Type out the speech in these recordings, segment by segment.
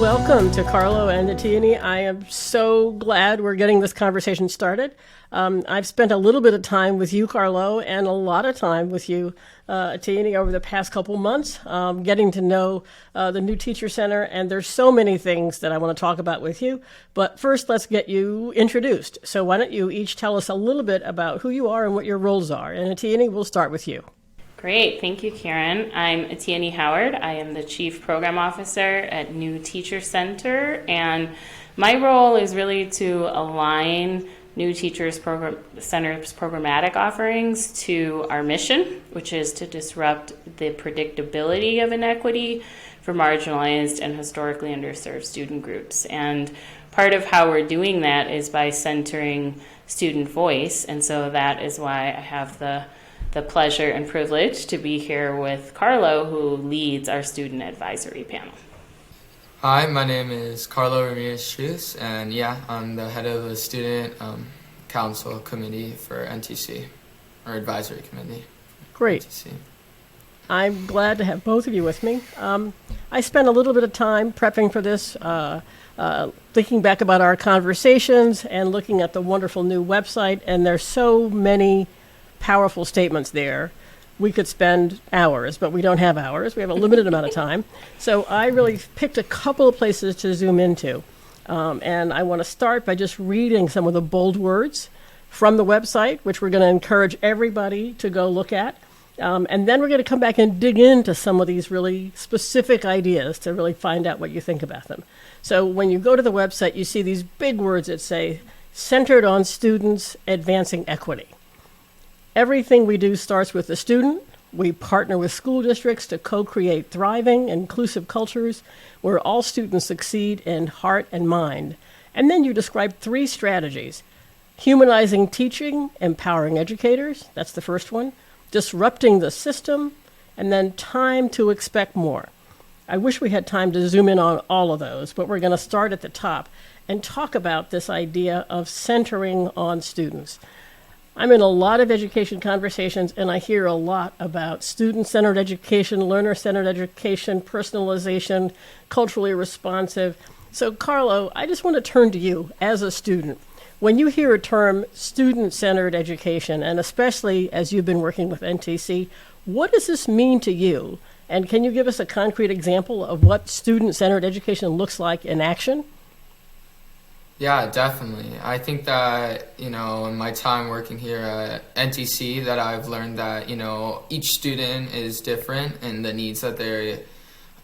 Welcome to Carlo and Atyani. I am so glad we're getting this conversation started. I've spent a little bit of time with you, Carlo, and a lot of time with you, Atyani, over the past couple months, getting to know the new Teacher Center, and there's so many things that I want to talk about with you. But first, let's get you introduced. So why don't you each tell us a little bit about who you are and what your roles are. And Atyani, we'll start with you. Great, thank you, Karen. I'm Atyani Howard. I am the Chief Program Officer at New Teacher Center, and my role is really to align New Teachers Center's programmatic offerings to our mission, which is to disrupt the predictability of inequity for marginalized and historically underserved student groups. And part of how we're doing that is by centering student voice, and so that is why I have the pleasure and privilege to be here with Carlo, who leads our student advisory panel. Hi, my name is Carlo Ramirez-Truse, and I'm the head of the student council committee for NTC, or advisory committee. Great. NTC. I'm glad to have both of you with me. I spent a little bit of time prepping for this, thinking back about our conversations and looking at the wonderful new website, and there's so many powerful statements there. We could spend hours, but we don't have hours. We have a limited amount of time. So I really picked a couple of places to zoom into. And I want to start by just reading some of the bold words from the website, which we're going to encourage everybody to go look at. And then we're going to come back and dig into some of these really specific ideas to really find out what you think about them. So when you go to the website, you see these big words that say, centered on students advancing equity. Everything we do starts with the student. We partner with school districts to co-create thriving, inclusive cultures where all students succeed in heart and mind. And then you describe 3 strategies: humanizing teaching, empowering educators, that's the first one, disrupting the system, and then time to expect more. I wish we had time to zoom in on all of those, but we're going to start at the top and talk about this idea of centering on students. I'm in a lot of education conversations, and I hear a lot about student-centered education, learner-centered education, personalization, culturally responsive. So, Carlo, I just want to turn to you as a student. When you hear a term student-centered education, and especially as you've been working with NTC, what does this mean to you? And can you give us a concrete example of what student-centered education looks like in action? Yeah, definitely. I think that, in my time working here at NTC, that I've learned that, each student is different in the needs that they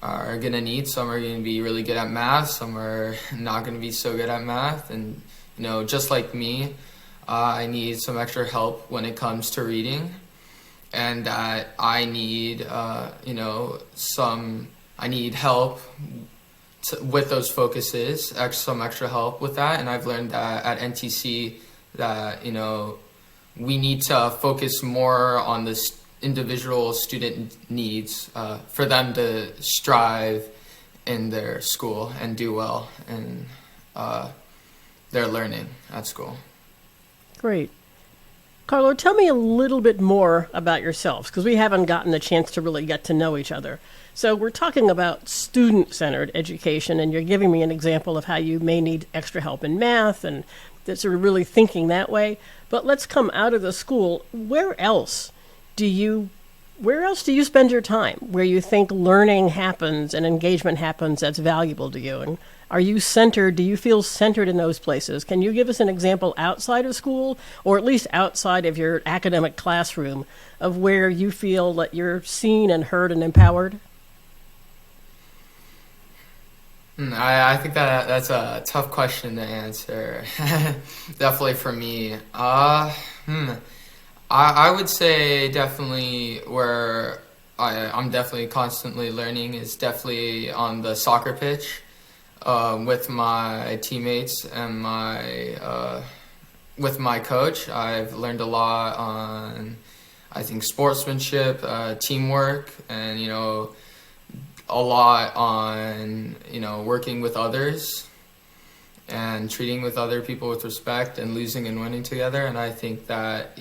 are going to need. Some are going to be really good at math, some are not going to be so good at math. And, just like me, I need some extra help when it comes to reading. And that I need, I need help with those focuses, some extra help with that. And I've learned that at NTC that, we need to focus more on the individual student needs for them to strive in their school and do well in their learning at school. Great. Carlo, tell me a little bit more about yourselves, because we haven't gotten a chance to really get to know each other. So we're talking about student-centered education, and you're giving me an example of how you may need extra help in math, and that sort of really thinking that way. But let's come out of the school. Where else do you spend your time, where you think learning happens and engagement happens that's valuable to you? And are you centered? Do you feel centered in those places? Can you give us an example outside of school, or at least outside of your academic classroom, of where you feel that you're seen and heard and empowered? I think that's a tough question to answer. Definitely for me. I would say definitely where I'm definitely constantly learning is definitely on the soccer pitch with my teammates and with my coach. I've learned a lot on, I think, sportsmanship, teamwork, and, a lot on, working with others and treating with other people with respect and losing and winning together. And I think that,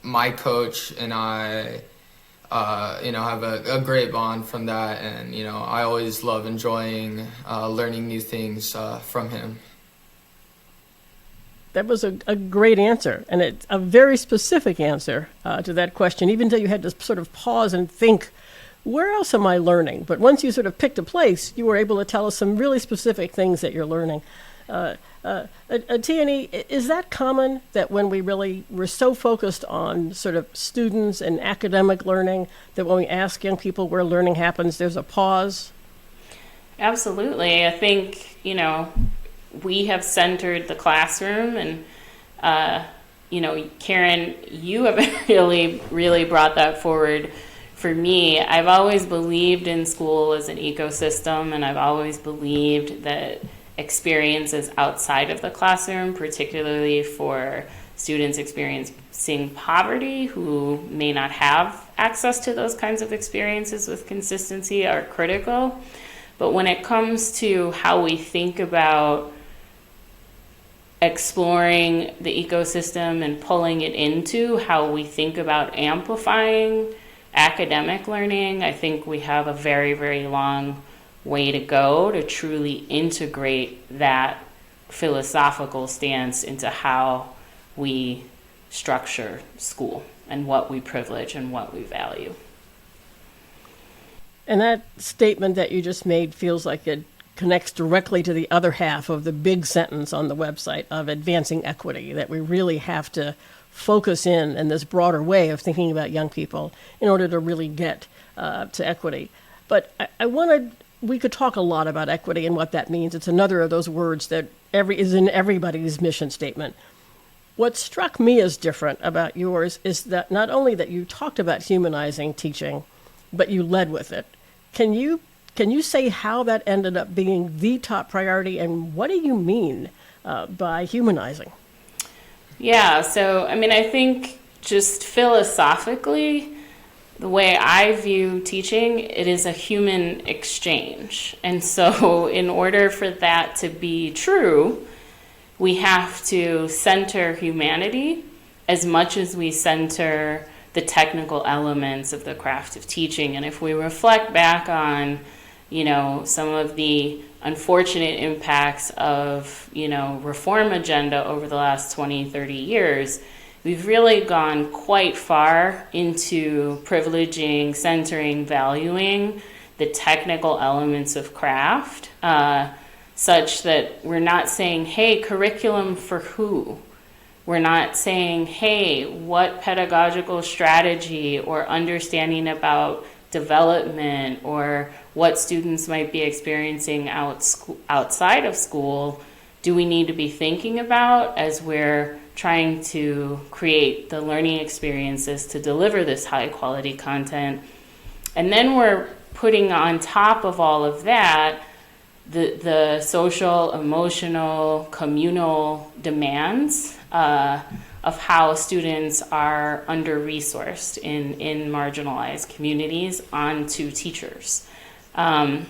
my coach and I have a great bond from that. And, I always love enjoying learning new things from him. That was a great answer, and it's a very specific answer to that question, even though you had to sort of pause and think, where else am I learning? But once you sort of picked a place, you were able to tell us some really specific things that you're learning. Atyani, is that common, that when we're so focused on sort of students and academic learning, that when we ask young people where learning happens, there's a pause? Absolutely. I think, we have centered the classroom, and Karen, you have really brought that forward for me. I've always believed in school as an ecosystem, and I've always believed that experiences outside of the classroom, particularly for students experiencing poverty who may not have access to those kinds of experiences with consistency, are critical. But when it comes to how we think about exploring the ecosystem and pulling it into how we think about amplifying academic learning, I think we have a very, very long way to go to truly integrate that philosophical stance into how we structure school and what we privilege and what we value. And that statement that you just made feels like it connects directly to the other half of the big sentence on the website of advancing equity, that we really have to focus in this broader way of thinking about young people in order to really get to equity. But we could talk a lot about equity and what that means. It's another of those words that is in everybody's mission statement. What struck me as different about yours is that not only that you talked about humanizing teaching, but you led with it. Can you say how that ended up being the top priority, and what do you mean by humanizing? Yeah, so I think just philosophically, the way I view teaching, it is a human exchange. And so in order for that to be true, we have to center humanity as much as we center the technical elements of the craft of teaching. And if we reflect back on some of the unfortunate impacts of, reform agenda over the last 20, 30 years, we've really gone quite far into privileging, centering, valuing the technical elements of craft, such that we're not saying, hey, curriculum for who? We're not saying, hey, what pedagogical strategy or understanding about development or what students might be experiencing outside of school do we need to be thinking about as we're trying to create the learning experiences to deliver this high quality content. And then we're putting on top of all of that the social, emotional, communal demands of how students are under-resourced in marginalized communities onto teachers. And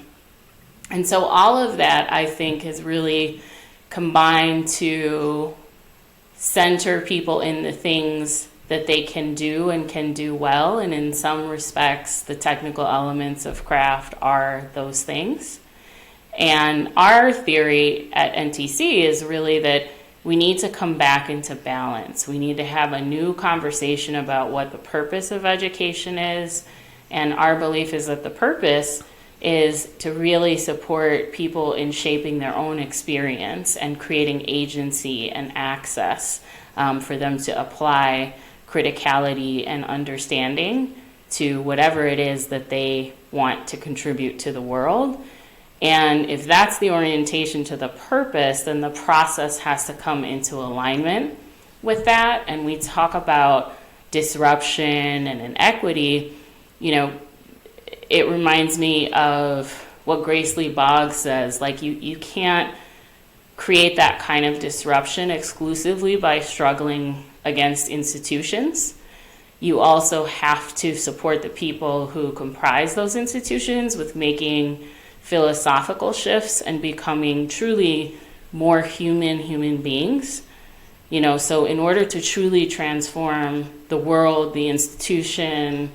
so all of that, I think, has really combined to center people in the things that they can do and can do well. And in some respects, the technical elements of craft are those things. And our theory at NTC is really that we need to come back into balance. We need to have a new conversation about what the purpose of education is. And our belief is that the purpose is to really support people in shaping their own experience and creating agency and access for them to apply criticality and understanding to whatever it is that they want to contribute to the world. And if that's the orientation to the purpose, then the process has to come into alignment with that. And we talk about disruption and inequity, it reminds me of what Grace Lee Boggs says, like you can't create that kind of disruption exclusively by struggling against institutions. You also have to support the people who comprise those institutions with making philosophical shifts and becoming truly more human beings. So in order to truly transform the world, the institution,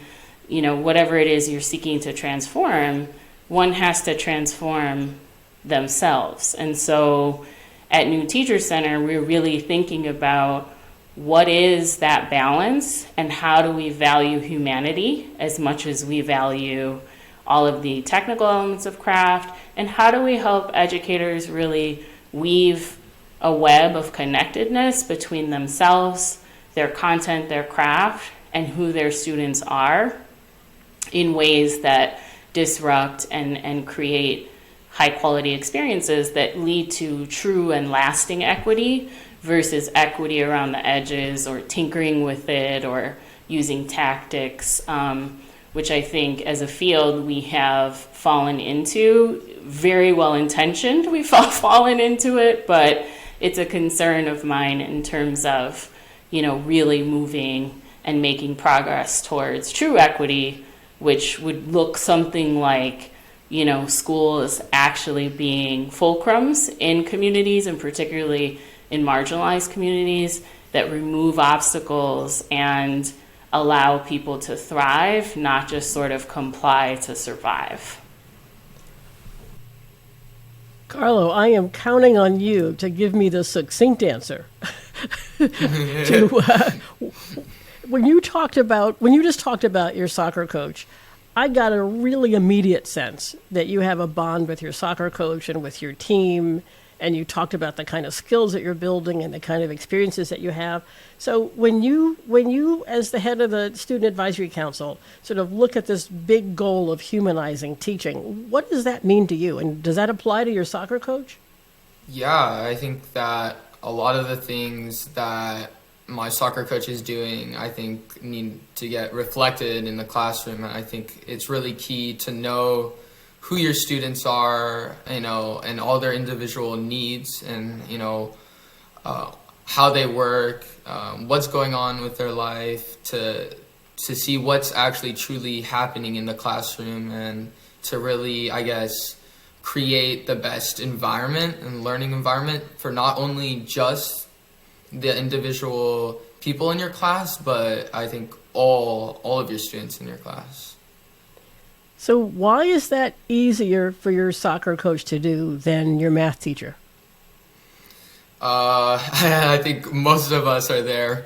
whatever it is you're seeking to transform, one has to transform themselves. And so at New Teacher Center, we're really thinking about what is that balance and how do we value humanity as much as we value all of the technical elements of craft, and how do we help educators really weave a web of connectedness between themselves, their content, their craft, and who their students are in ways that disrupt and create high quality experiences that lead to true and lasting equity versus equity around the edges or tinkering with it or using tactics, which I think as a field we have fallen into, very well intentioned. We've fallen into it, but it's a concern of mine in terms of, really moving and making progress towards true equity, which would look something like, schools actually being fulcrums in communities, and particularly in marginalized communities, that remove obstacles and allow people to thrive, not just sort of comply to survive. Carlo, I am counting on you to give me the succinct answer. When you just talked about your soccer coach, I got a really immediate sense that you have a bond with your soccer coach and with your team, and you talked about the kind of skills that you're building and the kind of experiences that you have. So when you, as the head of the Student Advisory Council, sort of look at this big goal of humanizing teaching, what does that mean to you? And does that apply to your soccer coach? Yeah, I think that a lot of the things that my soccer coach is doing, I think, need to get reflected in the classroom. And I think it's really key to know who your students are, and all their individual needs, and, how they work, what's going on with their life, to see what's actually truly happening in the classroom, and to really, I guess, create the best environment and learning environment for not only just the individual people in your class, but I think all of your students in your class. So why is that easier for your soccer coach to do than your math teacher? I think most of us are there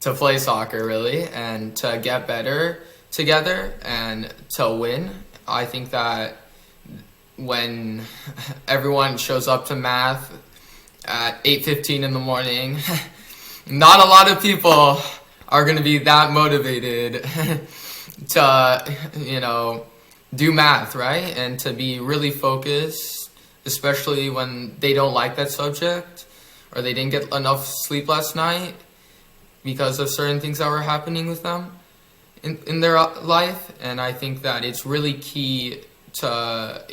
to play soccer, really, and to get better together and to win. I think that when everyone shows up to math at 8:15 in the morning, not a lot of people are going to be that motivated to, do math, right? And to be really focused, especially when they don't like that subject, or they didn't get enough sleep last night because of certain things that were happening with them in their life. And I think that it's really key to,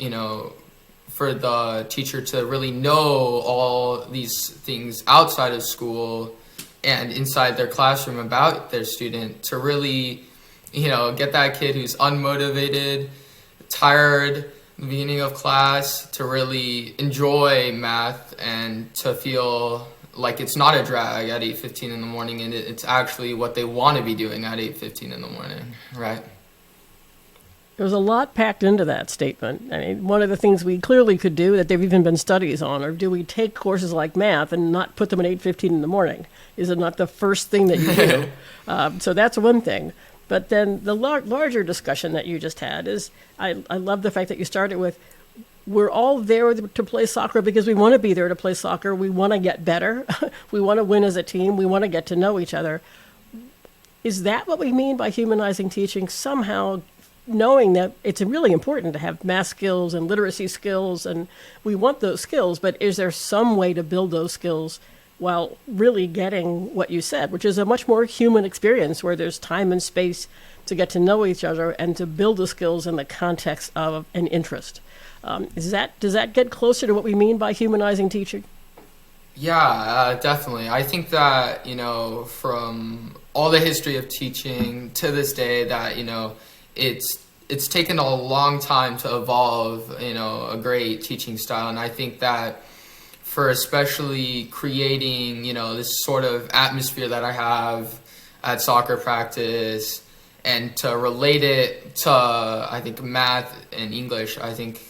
for the teacher to really know all these things outside of school and inside their classroom about their student, to really, get that kid who's unmotivated, tired at the beginning of class, to really enjoy math and to feel like it's not a drag at 8:15 in the morning, and it's actually what they want to be doing at 8:15 in the morning, right? There's a lot packed into that statement. I mean, one of the things we clearly could do, that there have even been studies on, or do we take courses like math and not put them at 8:15 in the morning? Is it not the first thing that you do? So that's one thing. But then the larger discussion that you just had is, I love the fact that you started with, we're all there to play soccer because we want to be there to play soccer. We want to get better. We want to win as a team. We want to get to know each other. Is that what we mean by humanizing teaching? Somehow knowing that it's really important to have math skills and literacy skills, and we want those skills, but is there some way to build those skills while really getting what you said, which is a much more human experience where there's time and space to get to know each other and to build the skills in the context of an interest? Does that get closer to what we mean by humanizing teaching? Yeah, definitely. I think that, from all the history of teaching to this day, that, it's taken a long time to evolve, a great teaching style. And I think that for especially creating, this sort of atmosphere that I have at soccer practice, and to relate it to, I think, math and English, I think,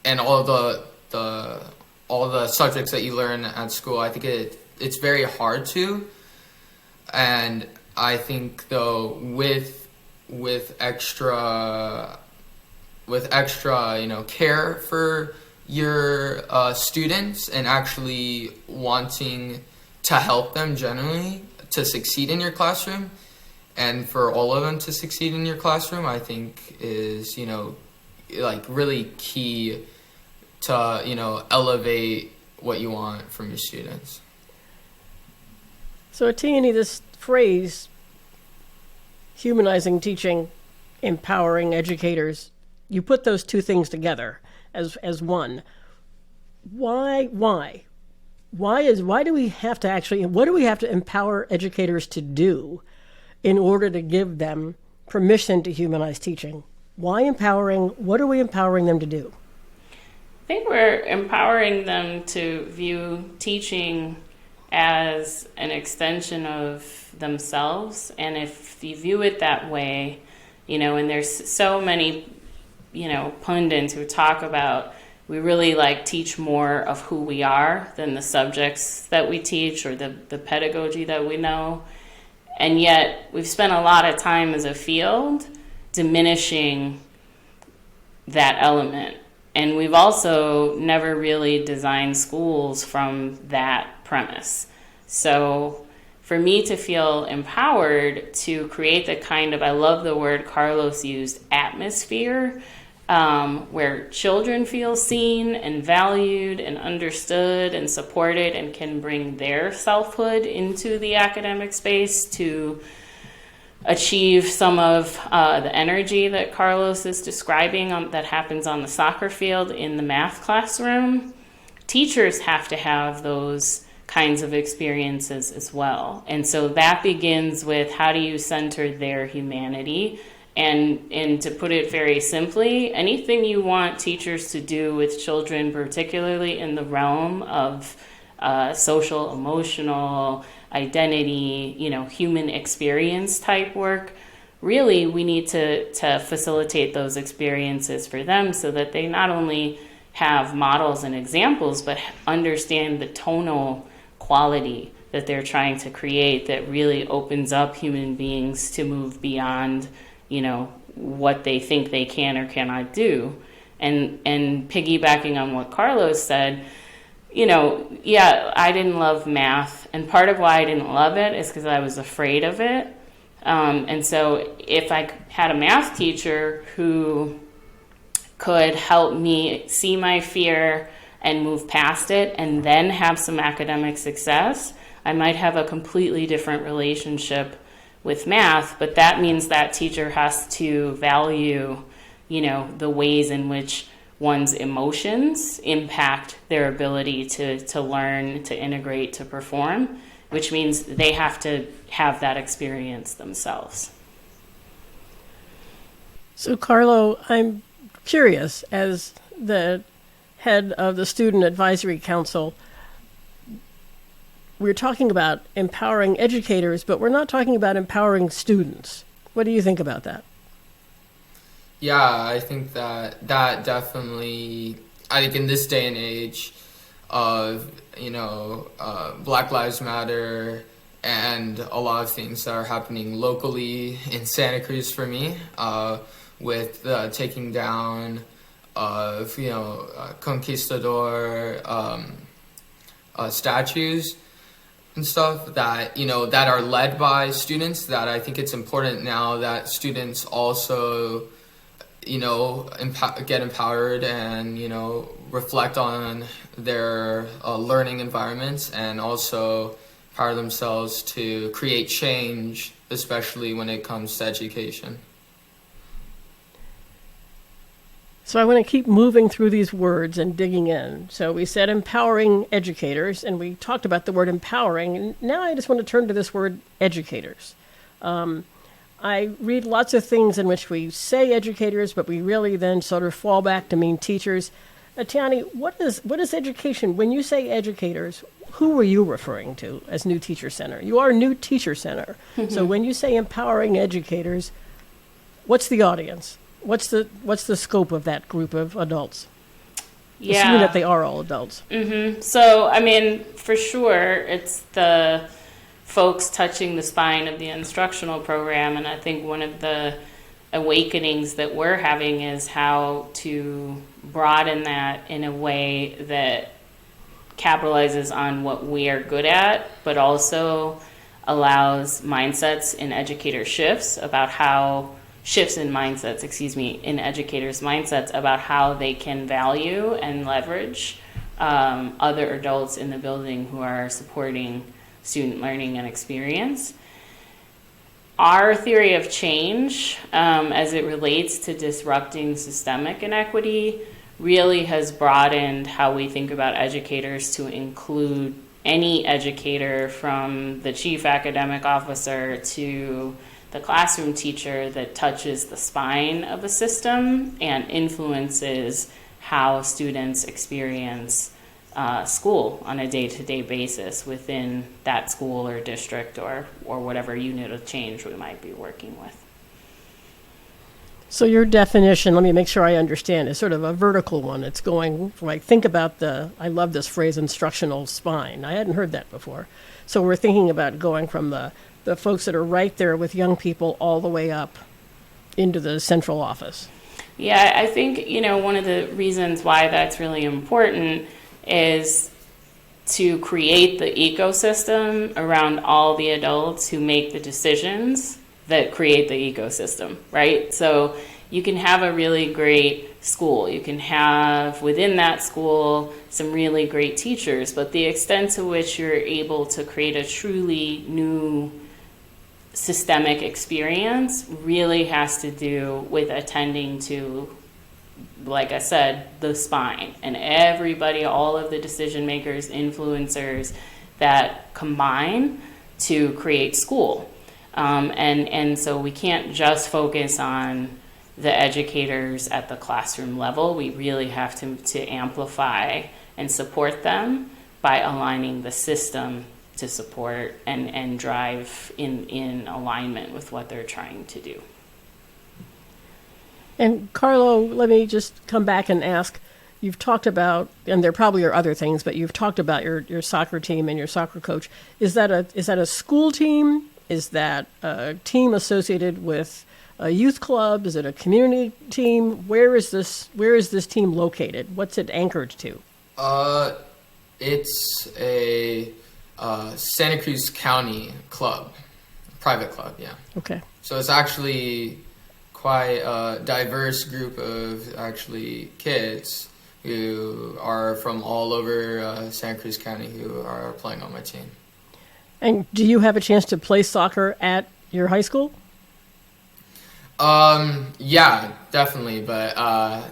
and all the subjects that you learn at school, I think it's very hard to. And I think though with extra care for your students and actually wanting to help them generally to succeed in your classroom, and for all of them to succeed in your classroom, I think is really key to elevate what you want from your students. So Atyani, this phrase, humanizing teaching, empowering educators, you put those two things together as one. Why do we have to what do we have to empower educators to do in order to give them permission to humanize teaching? Why empowering? What are we empowering them to do? I think we're empowering them to view teaching as an extension of themselves. And if you view it that way, and there's so many, pundits who talk about we really teach more of who we are than the subjects that we teach or the pedagogy that we know. And yet we've spent a lot of time as a field diminishing that element. And we've also never really designed schools from that premise. So for me to feel empowered to create the kind of, I love the word Carlos used, atmosphere, where children feel seen and valued and understood and supported and can bring their selfhood into the academic space to achieve some of the energy that Carlos is describing that happens on the soccer field in the math classroom. Teachers have to have those kinds of experiences as well. And so that begins with how do you center their humanity? And to put it very simply, anything you want teachers to do with children, particularly in the realm of social, emotional, identity, human experience type work, really we need to facilitate those experiences for them so that they not only have models and examples, but understand the tonal quality that they're trying to create that really opens up human beings to move beyond what they think they can or cannot do. And piggybacking on what Carlos said, I didn't love math. And part of why I didn't love it is because I was afraid of it. And so if I had a math teacher who could help me see my fear and move past it and then have some academic success, I might have a completely different relationship with math, but that means that teacher has to value, the ways in which one's emotions impact their ability to learn, to integrate, to perform, which means they have to have that experience themselves. So, Carlo, I'm curious, as the head of the Student Advisory Council, we're talking about empowering educators, but we're not talking about empowering students. What do you think about that? Yeah, I think that definitely, I think in this day and age of, Black Lives Matter and a lot of things that are happening locally in Santa Cruz for me, with the taking down of, conquistador statues and stuff that, that are led by students, that I think it's important now that students also, get empowered and, reflect on their learning environments and also empower themselves to create change, especially when it comes to education. So I want to keep moving through these words and digging in. So we said empowering educators, and we talked about the word empowering. And now I just want to turn to this word educators. I read lots of things in which we say educators, but we really then sort of fall back to mean teachers. Atyani, what is education? When you say educators, who are you referring to as New Teacher Center? You are New Teacher Center. Mm-hmm. So when you say empowering educators, what's the audience? What's the scope of that group of adults? Yeah. Assuming that they are all adults. So, I mean, for sure, it's the folks touching the spine of the instructional program, and I think one of the awakenings that we're having is how to broaden that in a way that capitalizes on what we are good at, but also allows mindsets in educator shifts about how shifts in mindsets, in educators' mindsets about how they can value and leverage other adults in the building who are supporting student learning and experience. Our theory of change, as it relates to disrupting systemic inequity, really has broadened how we think about educators to include any educator, from the chief academic officer to the classroom teacher, that touches the spine of a system and influences how students experience school on a day-to-day basis within that school or district or whatever unit of change we might be working with. So your definition, let me make sure I understand, is sort of a vertical one. It's going, like, think about I love this phrase, instructional spine. I hadn't heard that before. So we're thinking about going from the folks that are right there with young people all the way up into the central office. Yeah, I think, one of the reasons why that's really important is to create the ecosystem around all the adults who make the decisions that create the ecosystem, right? So you can have a really great school. You can have within that school some really great teachers, but the extent to which you're able to create a truly new systemic experience really has to do with attending to, like I said, the spine and everybody, all of the decision makers, influencers that combine to create school. And so we can't just focus on the educators at the classroom level. We really have to amplify and support them by aligning the system to support and drive in alignment with what they're trying to do. And Carlo, let me just come back and ask, you've talked about, and there probably are other things, but you've talked about your soccer team and your soccer coach. Is that a school team? Is that a team associated with a youth club? Is it a community team? Where is this team located? What's it anchored to? It's a Santa Cruz County club, private club, yeah. Okay. So it's actually quite a diverse group of actually kids who are from all over Santa Cruz County who are playing on my team. And do you have a chance to play soccer at your high school? Yeah, definitely, but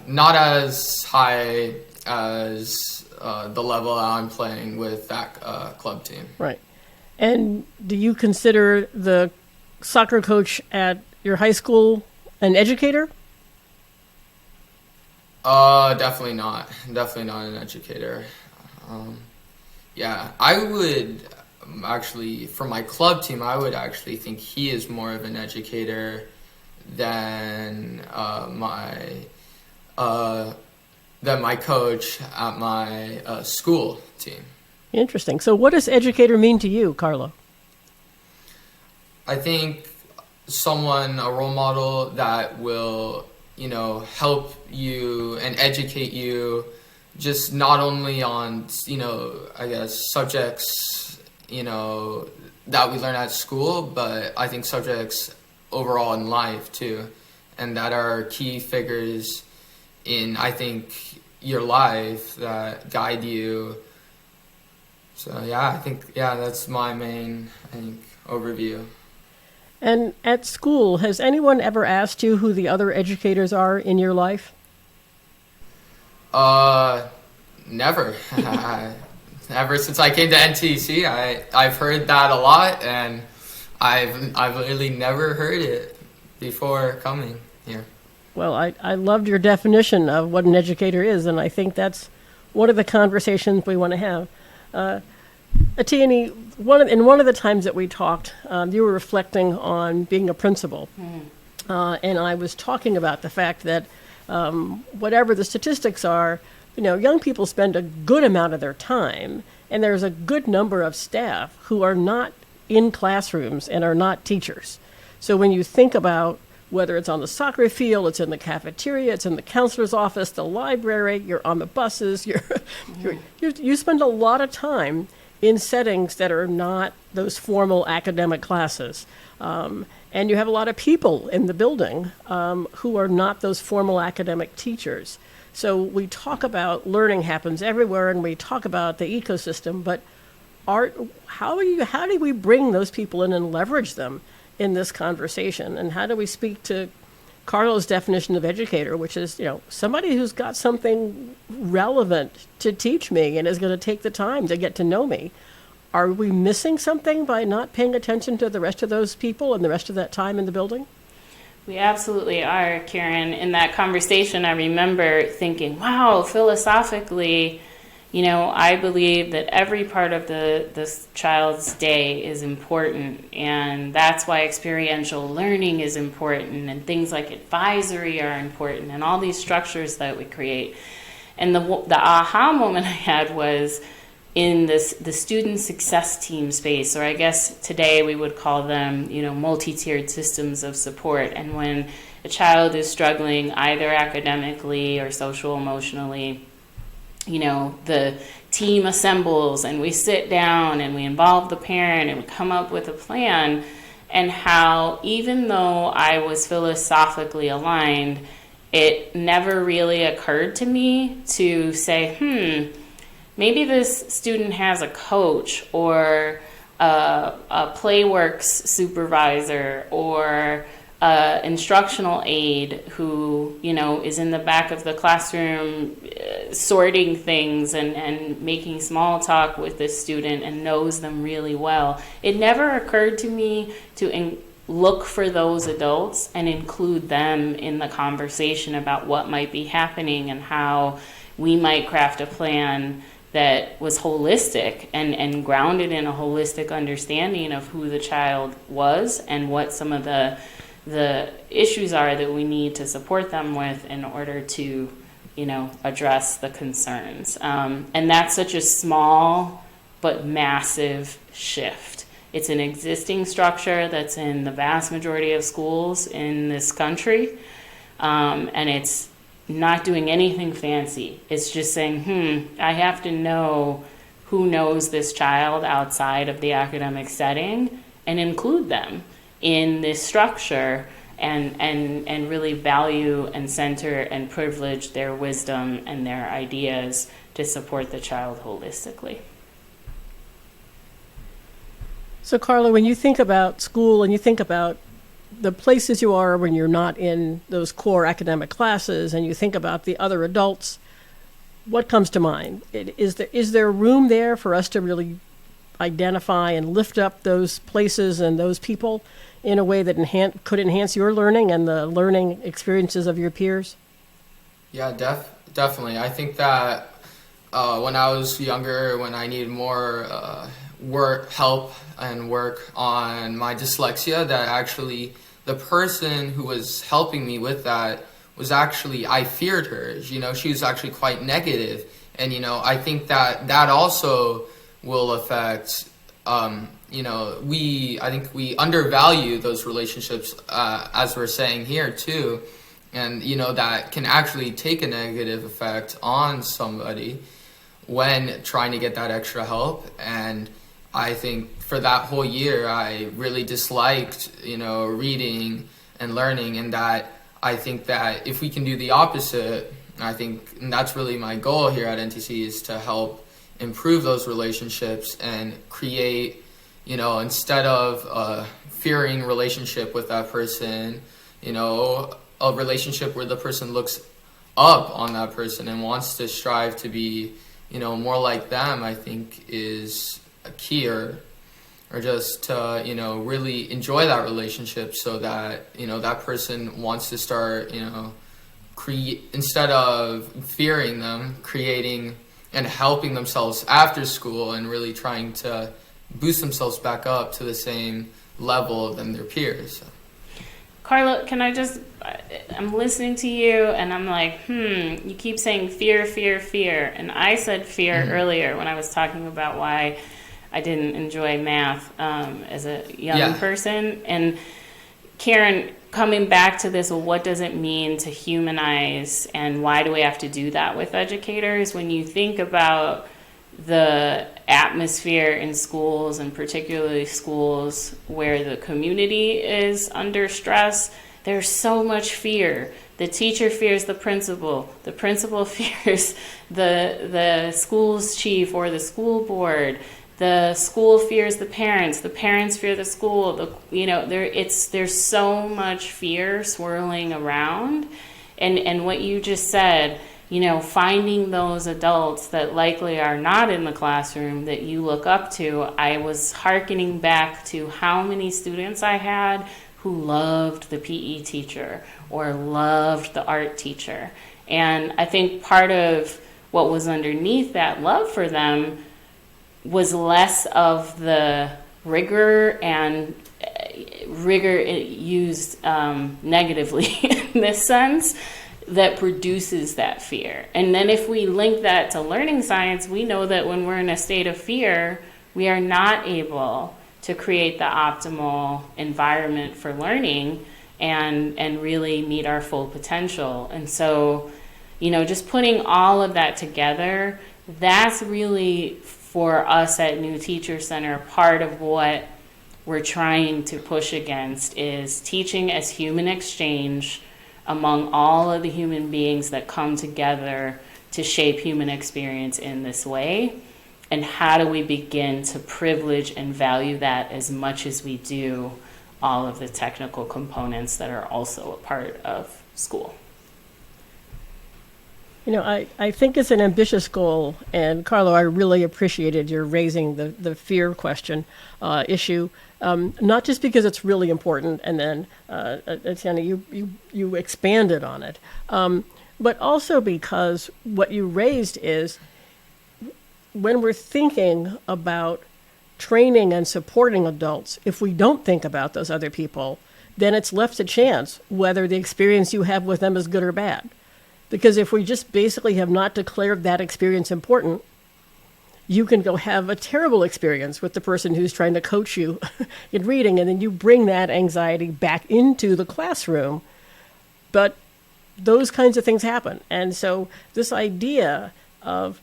not as high as the level I'm playing with that club team. Right. And do you consider the soccer coach at your high school an educator? Definitely not. Definitely not an educator. Yeah, I would actually, for my club team, I would actually think he is more of an educator than my coach at my school team. Interesting. So what does educator mean to you, Carlo? I think a role model that will, help you and educate you just not only on, I guess, subjects, that we learn at school, but I think subjects overall in life too, and that are key figures in, I think, your life that guide you. So yeah, that's my main, overview. And at school, has anyone ever asked you who the other educators are in your life? Never. Ever since I came to NTC, I've heard that a lot, and I've really never heard it before coming here. Well, I loved your definition of what an educator is, and I think that's one of the conversations we want to have. Atyani, one of the times that we talked, you were reflecting on being a principal. and I was talking about the fact that whatever the statistics are, young people spend a good amount of their time, and there's a good number of staff who are not in classrooms and are not teachers. So when you think about whether it's on the soccer field, it's in the cafeteria, it's in the counselor's office, the library, you're on the buses, you spend a lot of time in settings that are not those formal academic classes. And you have a lot of people in the building who are not those formal academic teachers. So we talk about learning happens everywhere, and we talk about the ecosystem, but how do we bring those people in and leverage them in this conversation? And how do we speak to Carlo's definition of educator, which is, somebody who's got something relevant to teach me and is going to take the time to get to know me? Are we missing something by not paying attention to the rest of those people and the rest of that time in the building? We absolutely are, Karen. In that conversation, I remember thinking, wow, philosophically, I believe that every part of this child's day is important, and that's why experiential learning is important, and things like advisory are important, and all these structures that we create. And the aha moment I had was in the student success team space, or I guess today we would call them, multi-tiered systems of support. And when a child is struggling either academically or social emotionally, the team assembles and we sit down and we involve the parent and we come up with a plan. And how even though I was philosophically aligned, it never really occurred to me to say, maybe this student has a coach or a PlayWorks supervisor or instructional aide who, is in the back of the classroom sorting things and making small talk with this student and knows them really well. It never occurred to me to look for those adults and include them in the conversation about what might be happening and how we might craft a plan that was holistic and grounded in a holistic understanding of who the child was and what some of the issues are that we need to support them with in order to, address the concerns. And that's such a small but massive shift. It's an existing structure that's in the vast majority of schools in this country, and it's not doing anything fancy. It's just saying, I have to know who knows this child outside of the academic setting and include them in this structure and really value and center and privilege their wisdom and their ideas to support the child holistically. So Carlo, when you think about school and you think about the places you are when you're not in those core academic classes and you think about the other adults, what comes to mind? Is there room there for us to really identify and lift up those places and those people in a way that could enhance your learning and the learning experiences of your peers? Yeah, definitely. I think that when I was younger, when I needed more help and work on my dyslexia, that actually the person who was helping me with that was actually, I feared her. She was actually quite negative. And, I think that also will affect, I think we undervalue those relationships, as we're saying here too. And, that can actually take a negative effect on somebody when trying to get that extra help. And I think for that whole year, I really disliked, reading and learning, and that I think that if we can do the opposite, and that's really my goal here at NTC, is to help improve those relationships and create, instead of a fearing relationship with that person, a relationship where the person looks up on that person and wants to strive to be, more like them, I think is a key, or just to, really enjoy that relationship so that, that person wants to start, instead of fearing them, creating and helping themselves after school and really trying to boost themselves back up to the same level than their peers. Carlo, I'm listening to you and I'm like, you keep saying fear, fear, fear. And I said fear earlier when I was talking about why I didn't enjoy math as a young person. And Karen, coming back to this, well, what does it mean to humanize and why do we have to do that with educators? When you think about the atmosphere in schools, and particularly schools where the community is under stress, there's so much fear. The teacher fears the principal fears the school's chief or the school board, the school fears the parents fear the school. There's so much fear swirling around, and what you just said, finding those adults that likely are not in the classroom that you look up to. I was hearkening back to how many students I had who loved the PE teacher or loved the art teacher. And I think part of what was underneath that love for them was less of the rigor, and rigor used negatively in this sense, that produces that fear. And then if we link that to learning science, we know that when we're in a state of fear, we are not able to create the optimal environment for learning and really meet our full potential. And so, just putting all of that together, that's really, for us at New Teacher Center, part of what we're trying to push against is teaching as human exchange among all of the human beings that come together to shape human experience in this way. And how do we begin to privilege and value that as much as we do all of the technical components that are also a part of school? I think it's an ambitious goal, and Carlo, I really appreciated your raising the fear question issue, not just because it's really important, and then Atyani, you expanded on it, but also because what you raised is, when we're thinking about training and supporting adults, if we don't think about those other people, then it's left to chance whether the experience you have with them is good or bad. Because if we just basically have not declared that experience important, you can go have a terrible experience with the person who's trying to coach you in reading, and then you bring that anxiety back into the classroom. But those kinds of things happen. And so this idea of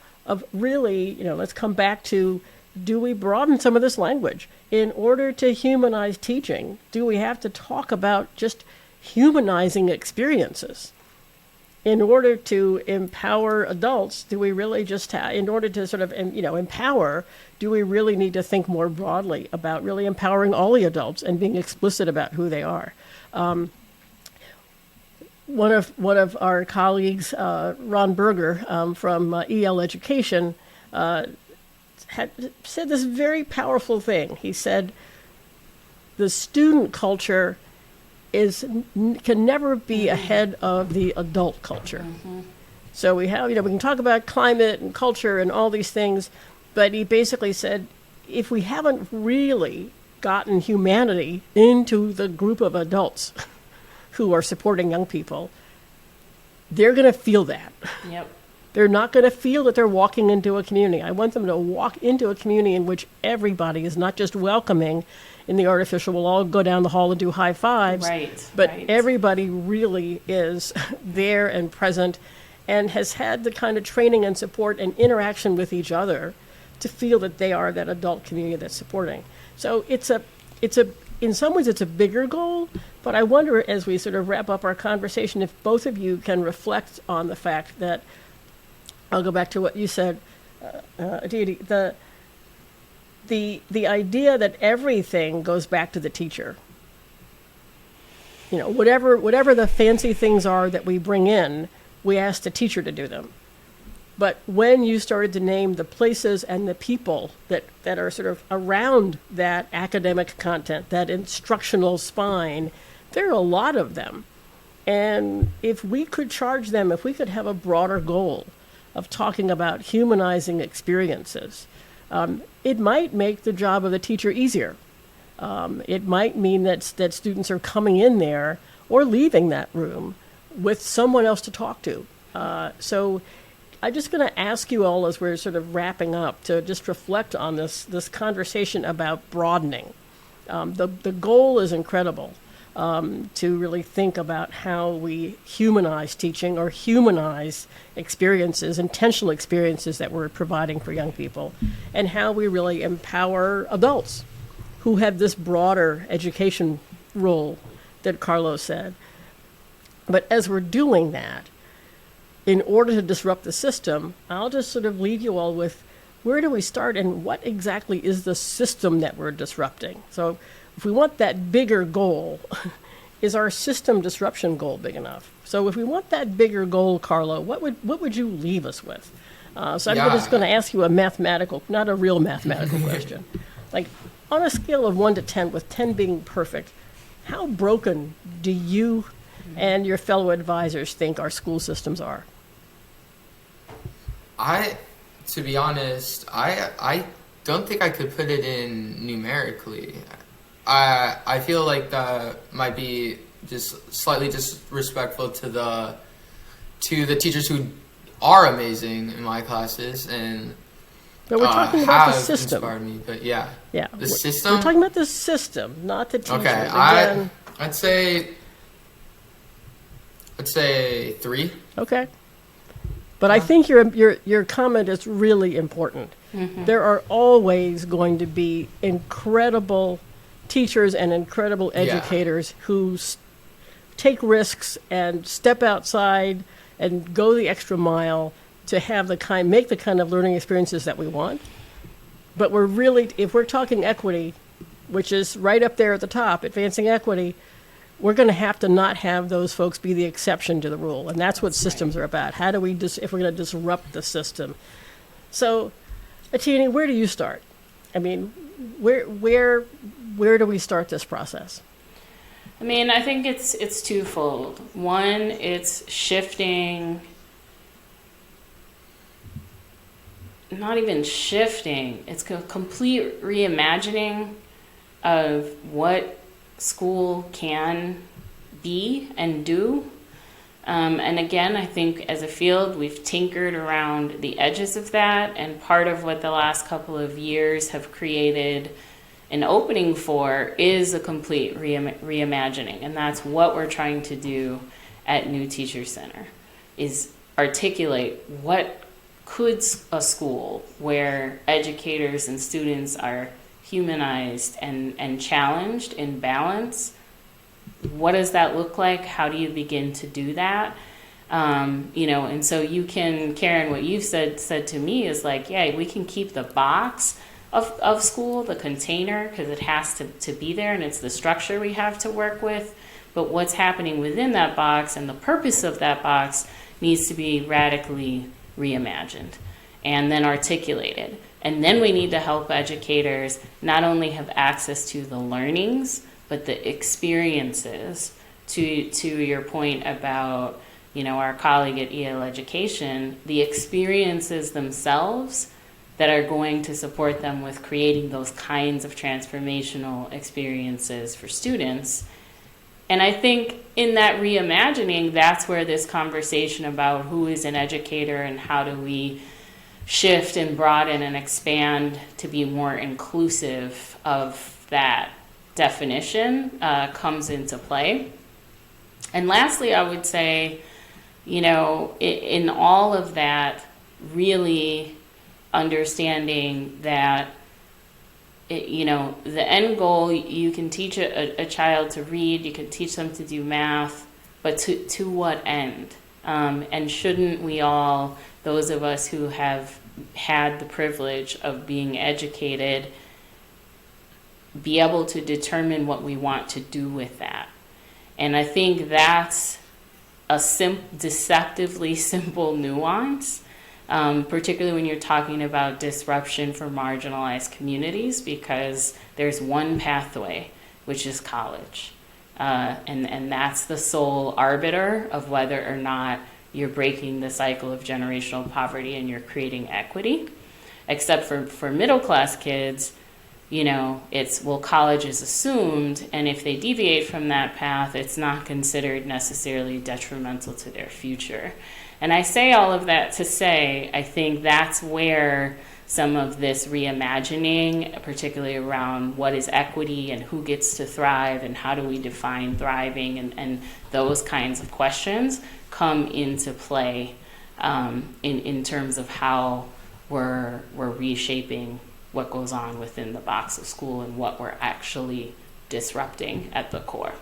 really, let's come back to, do we broaden some of this language? In order to humanize teaching, do we have to talk about just humanizing experiences? In order to empower adults, do we really just in order to sort of, empower, do we really need to think more broadly about really empowering all the adults and being explicit about who they are? One of our colleagues, Ron Berger from EL Education, had said this very powerful thing. He said, the student culture can never be ahead of the adult culture. So we can talk about climate and culture and all these things, but he basically said, if we haven't really gotten humanity into the group of adults who are supporting young people, they're going to feel that. Yep. They're not going to feel that they're walking into a community. I want them to walk into a community in which everybody is not just welcoming in the artificial, we'll all go down the hall and do high fives. But everybody really is there and present and has had the kind of training and support and interaction with each other to feel that they are that adult community that's supporting. So in some ways it's a bigger goal, but I wonder, as we sort of wrap up our conversation, if both of you can reflect on the fact that, I'll go back to what you said, Atyani, the idea that everything goes back to the teacher. Whatever the fancy things are that we bring in, we ask the teacher to do them. But when you started to name the places and the people that are sort of around that academic content, that instructional spine, there are a lot of them. And if we could charge them, if we could have a broader goal of talking about humanizing experiences, it might make the job of the teacher easier. It might mean that students are coming in there or leaving that room with someone else to talk to. So I'm just going to ask you all, as we're sort of wrapping up, to just reflect on this conversation about broadening. The goal is incredible, to really think about how we humanize teaching, or humanize experiences, intentional experiences that we're providing for young people, and how we really empower adults who have this broader education role that Carlo said. But as we're doing that, in order to disrupt the system, I'll just sort of leave you all with, where do we start, and what exactly is the system that we're disrupting? So if we want that bigger goal, is our system disruption goal big enough? So if we want that bigger goal, Carlo, what would you leave us with? So I'm just going to ask you a mathematical, not a real mathematical question. Like, on a scale of 1 to 10, with 10 being perfect, how broken do you and your fellow advisors think our school systems are? To be honest, I don't think I could put it in numerically. I feel like that might be just slightly disrespectful to the teachers who are amazing in my classes and But we're talking about the have system. inspired me. But yeah, The system. We're talking about the system, not the teachers. Okay, Again, I'd say 3. okay. But I think your comment is really important. There are always going to be incredible teachers and incredible educators who take risks and step outside and go the extra mile to have make the kind of learning experiences that we want. But we're really, if we're talking equity, which is right up there at the top, advancing equity, we're going to have to not have those folks be the exception to the rule. And that's what systems are about. How do we, if we're going to disrupt the system? So, Atyani, where do you start? I mean, where do we start this process? I mean, I think it's twofold. One, it's shifting, not even shifting, it's a complete reimagining of what school can be and do. And again, I think as a field, we've tinkered around the edges of that, and part of what the last couple of years have created an opening for is a complete reimagining, and that's what we're trying to do at New Teacher Center, is articulate what could a school where educators and students are humanized and challenged in balance, what does that look like? How do you begin to do that? And so you can, Karen, what you've said to me is like, yeah, we can keep the box of school, the container, because it has to be there and it's the structure we have to work with. But what's happening within that box and the purpose of that box needs to be radically reimagined and then articulated. And then we need to help educators not only have access to the learnings, but the experiences. To your point about, our colleague at EL Education, the experiences themselves that are going to support them with creating those kinds of transformational experiences for students. And I think in that reimagining, that's where this conversation about who is an educator and how do we shift and broaden and expand to be more inclusive of that definition comes into play. And lastly, I would say, in all of that, really understanding that, the end goal, you can teach a child to read, you can teach them to do math, but to what end? And shouldn't we all, those of us who have had the privilege of being educated, be able to determine what we want to do with that? And I think that's a deceptively simple nuance, particularly when you're talking about disruption for marginalized communities, because there's one pathway, which is college. And that's the sole arbiter of whether or not you're breaking the cycle of generational poverty and you're creating equity. Except for middle class kids, it's, well, college is assumed, and if they deviate from that path, it's not considered necessarily detrimental to their future. And I say all of that to say, I think that's where some of this reimagining, particularly around what is equity and who gets to thrive and how do we define thriving and those kinds of questions come into play in terms of how we're reshaping what goes on within the box of school and what we're actually disrupting at the core.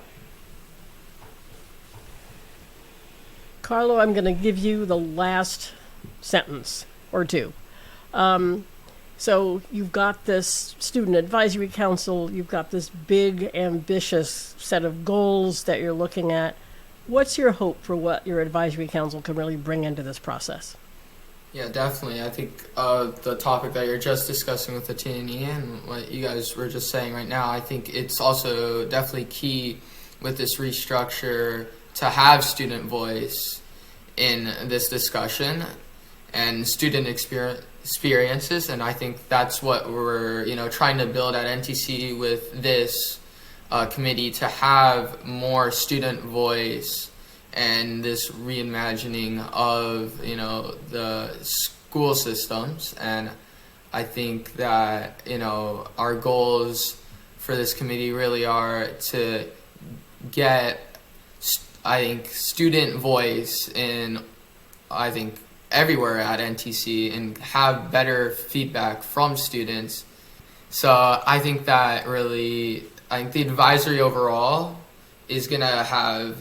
Carlo, I'm going to give you the last sentence or two. So you've got this student advisory council, you've got this big, ambitious set of goals that you're looking at. What's your hope for what your advisory council can really bring into this process? Yeah, definitely. I think the topic that you're just discussing with Atyani and what you guys were just saying right now, I think it's also definitely key with this restructure to have student voice in this discussion and student experiences, and I think that's what we're trying to build at NTC with this committee, to have more student voice and this reimagining of the school systems. And I think that our goals for this committee really are to get student voice in everywhere at NTC and have better feedback from students. So I think that really, the advisory overall is going to have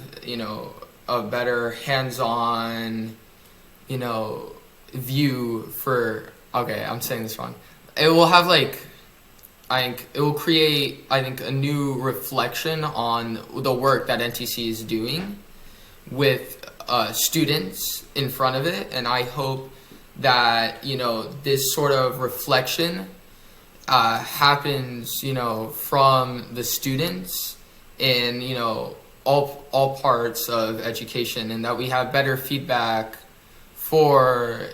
a better hands-on view for, okay, I'm saying this wrong. It will have it will create a new reflection on the work that NTC is doing with students in front of it, and I hope that this sort of reflection happens from the students in all parts of education, and that we have better feedback for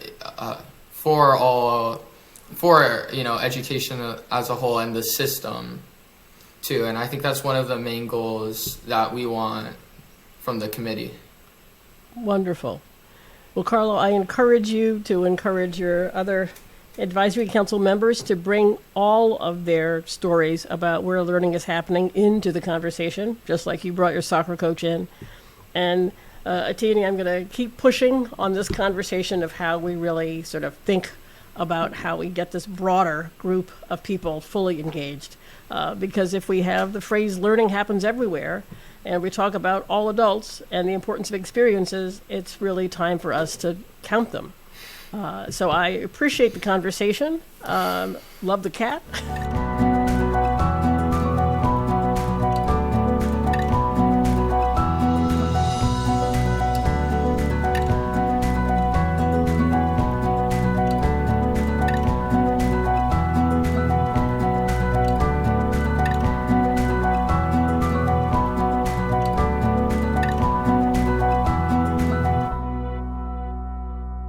education as a whole and the system too. And I think that's one of the main goals that we want from the committee. Wonderful. Well, Carlo, I encourage you to encourage your other advisory council members to bring all of their stories about where learning is happening into the conversation, just like you brought your soccer coach in. And Atyani, I'm going to keep pushing on this conversation of how we really sort of think about how we get this broader group of people fully engaged. Because if we have the phrase learning happens everywhere, and we talk about all adults and the importance of experiences, it's really time for us to count them. So I appreciate the conversation. Love the cat.